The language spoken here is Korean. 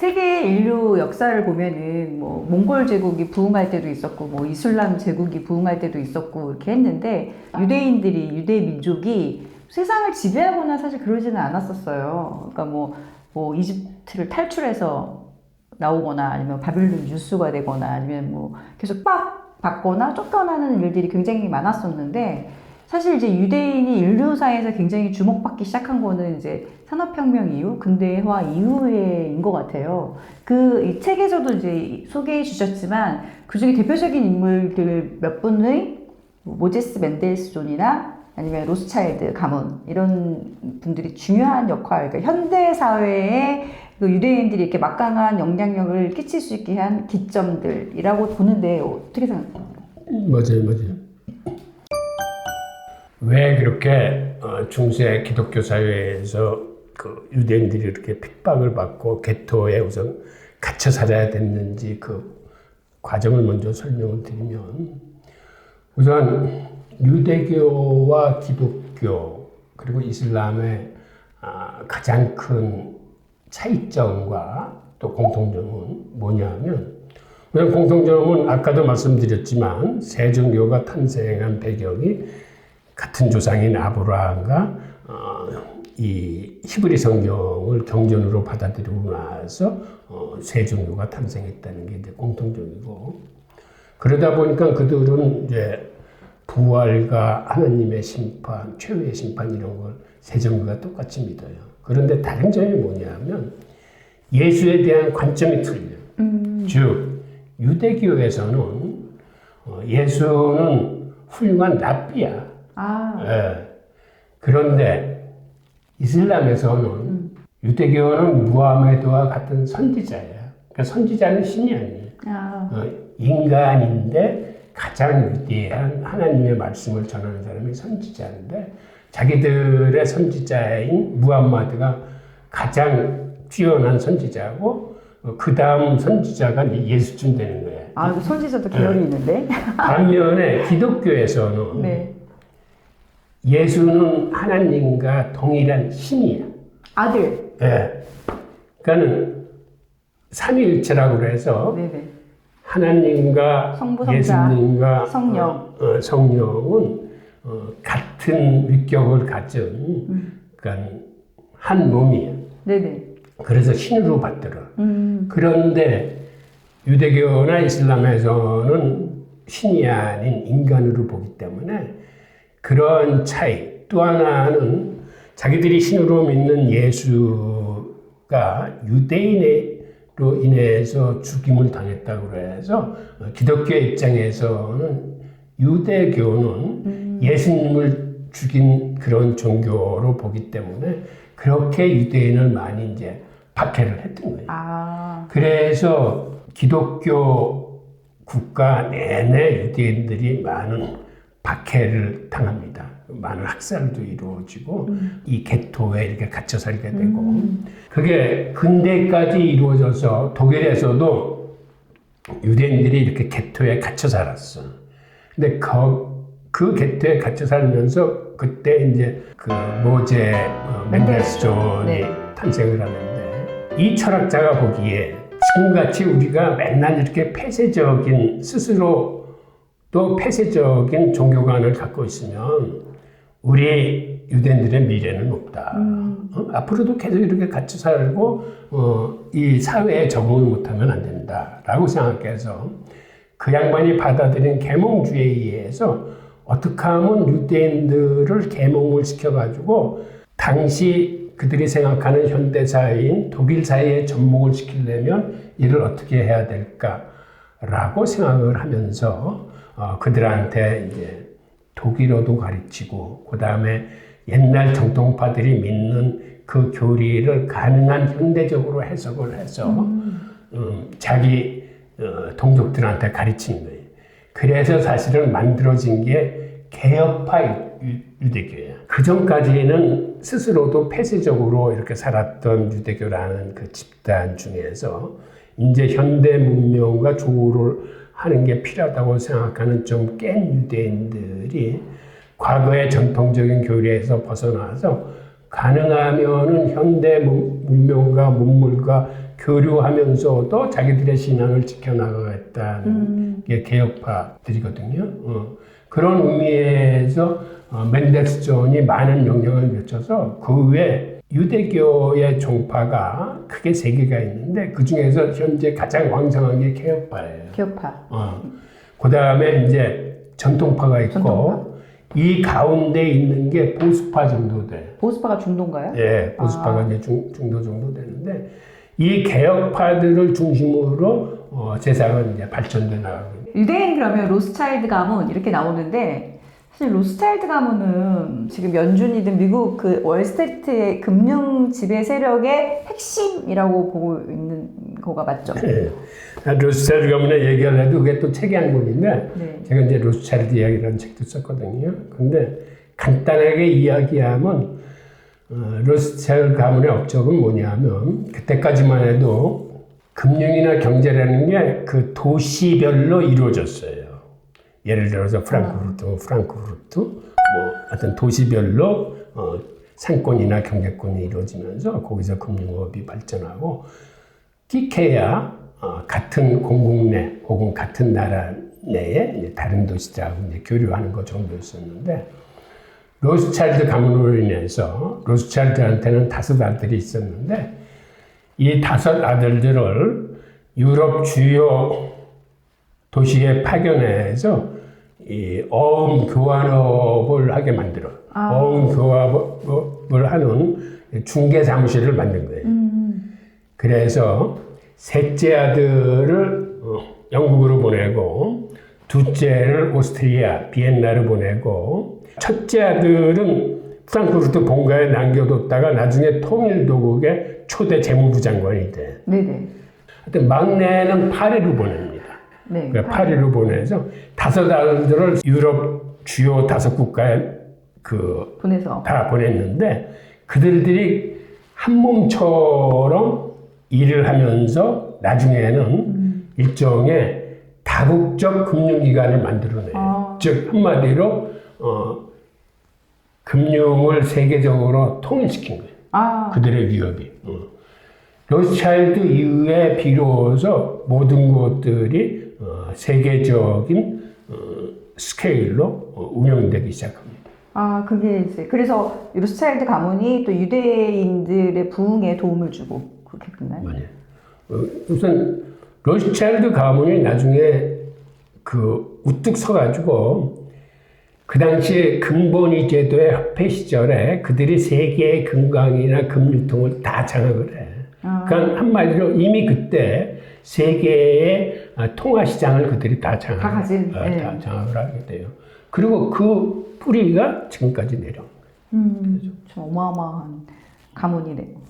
세계 인류 역사를 보면은 뭐 몽골 제국이 부흥할 때도 있었고 뭐 이슬람 제국이 부흥할 때도 있었고 이렇게 했는데 유대인들이 유대 민족이 세상을 지배하거나 사실 그러지는 않았었어요. 그러니까 뭐 이집트를 탈출해서 나오거나 아니면 바빌론 유수가 되거나 아니면 뭐 계속 빡 받거나 쫓겨나는 일들이 굉장히 많았었는데 사실 이제 유대인이 인류사에서 굉장히 주목받기 시작한 거는 이제 산업혁명 이후, 근대화 이후에인 것 같아요. 이 책에서도 이제 소개해 주셨지만 그 중에 대표적인 인물들 몇 분의 모제스 멘델스존이나 아니면 로스차일드 가문 이런 분들이 중요한 역할, 그러니까 현대 사회에 그 유대인들이 이렇게 막강한 영향력을 끼칠 수 있게 한 기점들이라고 보는데 어떻게 생각하세요? 맞아요. 왜 그렇게 중세 기독교 사회에서 그 유대인들이 이렇게 핍박을 받고 개토에 우선 갇혀 살아야 됐는지 그 과정을 먼저 설명을 드리면, 우선 유대교와 기독교 그리고 이슬람의 가장 큰 차이점과 또 공통점은 뭐냐면, 우선 공통점은 아까도 말씀드렸지만 세종교가 탄생한 배경이 같은 조상인 아브라함과 이 히브리 성경을 경전으로 받아들이고 나서 세종교가 탄생했다는 게 이제 공통점이고, 그러다 보니까 그들은 이제 부활과 하나님의 심판, 최후의 심판 이런 걸 세종교가 똑같이 믿어요. 그런데 다른 점이 뭐냐면 예수에 대한 관점이 틀려요. 즉 유대교에서는 예수는 훌륭한 랍비야. 예. 그런데 이슬람에서는 유대교는 무하메드와 같은 선지자야. 그러니까 선지자는 신이 아니에요. 인간인데 가장 위대한 하나님의 말씀을 전하는 사람이 선지자인데, 자기들의 선지자인 무함마드가 가장 뛰어난 선지자고 그 다음 선지자가 예수쯤 되는 거예요. 선지자도 계열이 있는데? 반면에 기독교에서는 네. 예수는 하나님과 동일한 신이야. 아들. 예. 그러니까는 삼위일체라고 그래서 네네. 하나님과 성부, 성자, 예수님과 성령은 같은 위격을 가진 그러니까 한 몸이야. 네네. 그래서 신으로 받들어. 그런데 유대교나 이슬람에서는 신이 아닌 인간으로 보기 때문에 그런 차이. 또 하나는 자기들이 신으로 믿는 예수가 유대인으로 인해서 죽임을 당했다고 해서 기독교 입장에서는 유대교는 예수님을 죽인 그런 종교로 보기 때문에 그렇게 유대인을 많이 이제 박해를 했던 거예요. 그래서 기독교 국가 내내 유대인들이 많은 박해를 당합니다. 많은 학살도 이루어지고 이 개토에 이렇게 갇혀 살게 되고 그게 근대까지 이루어져서 독일에서도 유대인들이 이렇게 개토에 갇혀 살았어. 근데 그 개토에 갇혀 살면서 그때 이제 그 모제 멘델스존이 네. 탄생을 하는데, 이 철학자가 보기에 지금같이 우리가 맨날 이렇게 폐쇄적인 스스로 또 폐쇄적인 종교관을 갖고 있으면 우리 유대인들의 미래는 없다. 앞으로도 계속 이렇게 같이 살고 이 사회에 적응을 못하면 안 된다라고 생각해서 그 양반이 받아들인 계몽주의에 의해서 어떻게 하면 유대인들을 계몽을 시켜가지고 당시 그들이 생각하는 현대사회인 독일 사회에 접목을 시키려면 이를 어떻게 해야 될까라고 생각을 하면서 그들한테 이제 독일어도 가르치고, 그 다음에 옛날 정통파들이 믿는 그 교리를 가능한 현대적으로 해석을 해서 자기 동족들한테 가르치는 거예요. 그래서 사실은 만들어진 게 개혁파 유대교예요. 그 전까지는 스스로도 폐쇄적으로 이렇게 살았던 유대교라는 그 집단 중에서 이제 현대 문명과 조우를 하는 게 필요하다고 생각하는 좀 깬 유대인들이 과거의 전통적인 교리에서 벗어나서 가능하면은 현대 문명과 문물과 교류하면서도 자기들의 신앙을 지켜나가겠다는 게 개혁파들이거든요. 그런 의미에서 맨델스존이 많은 영향을 미쳐서 그 외에 유대교의 종파가 크게 세 개가 있는데 그 중에서 현재 가장 왕성한 게 개혁파예요. 개혁파. 그 다음에 이제 전통파가 있고 전통파. 이 가운데 있는 게 보수파 정도 돼. 보수파가 중도인가요? 예, 보수파가 이제 중도 정도 되는데 이 개혁파들을 중심으로 세상은 이제 발전돼 나가고. 유대인 그러면 로스차일드 가문 이렇게 나오는데 사실 로스차일드 가문은 지금 연준이든 미국 그 월스트리트의 금융 지배 세력의 핵심이라고 보고 있는 거가 맞죠? 네. 로스차일드 가문의 얘기를 해도 그게 또 책이 한 권인데 네. 제가 이제 로스차일드 이야기라는 책도 썼거든요. 근데 간단하게 이야기하면 로스차일드 가문의 업적은 뭐냐면 그때까지만 해도 금융이나 경제라는 게 그 도시별로 이루어졌어요. 예를 들어서 프랑크푸르트, 뭐 어떤 도시별로 상권이나 경제권이 이루어지면서 거기서 금융업이 발전하고 끼케야 같은 공국 내 혹은 같은 나라 내에 다른 도시들하고 이제 교류하는 것 정도였었는데 로스차일드 가문으로 인해서 로스차일드한테는 5 아들이 있었는데 이 5 아들들을 유럽 주요 도시에 파견해서 이 어음 교환업을 하게 만들어. 어음 교환업을 하는 중개 사무실을 만든 거예요. 그래서 셋째 아들을 영국으로 보내고 둘째를 오스트리아, 비엔나로 보내고 첫째 아들은 프랑크푸르트 본가에 남겨뒀다가 나중에 통일도국의 초대 재무부 장관이 돼. 네네. 하여튼 막내는 파리로 보냅니다. 네. 파리로 보내서 5 아들들을 유럽 주요 5 국가에 보내서 다 보냈는데 그들이 한 몸처럼 일을 하면서 나중에는 일종의 다국적 금융기관을 만들어내요. 즉 한마디로 금융을 세계적으로 통일시킨 거예요. 그들의 위협이. 로스차일드 이후에 비로소 모든 것들이 세계적인 스케일로 운영되기 시작합니다. 그게 이제 그래서 로스차일드 가문이 또 유대인들의 부흥에 도움을 주고 그렇게 됐나요? 우선 로스차일드 가문이 나중에 우뚝 서가지고 그 당시에 금본위 제도의 화폐 시절에 그들이 세계의 금광이나 금유통을 다 장악을 해. 그러니까 한마디로 이미 그때 세계의 통화 시장을 그들이 다 장악을 하게 돼요. 그리고 그 뿌리가 지금까지 내려온 거예요. 좀 어마어마한 가문이네요.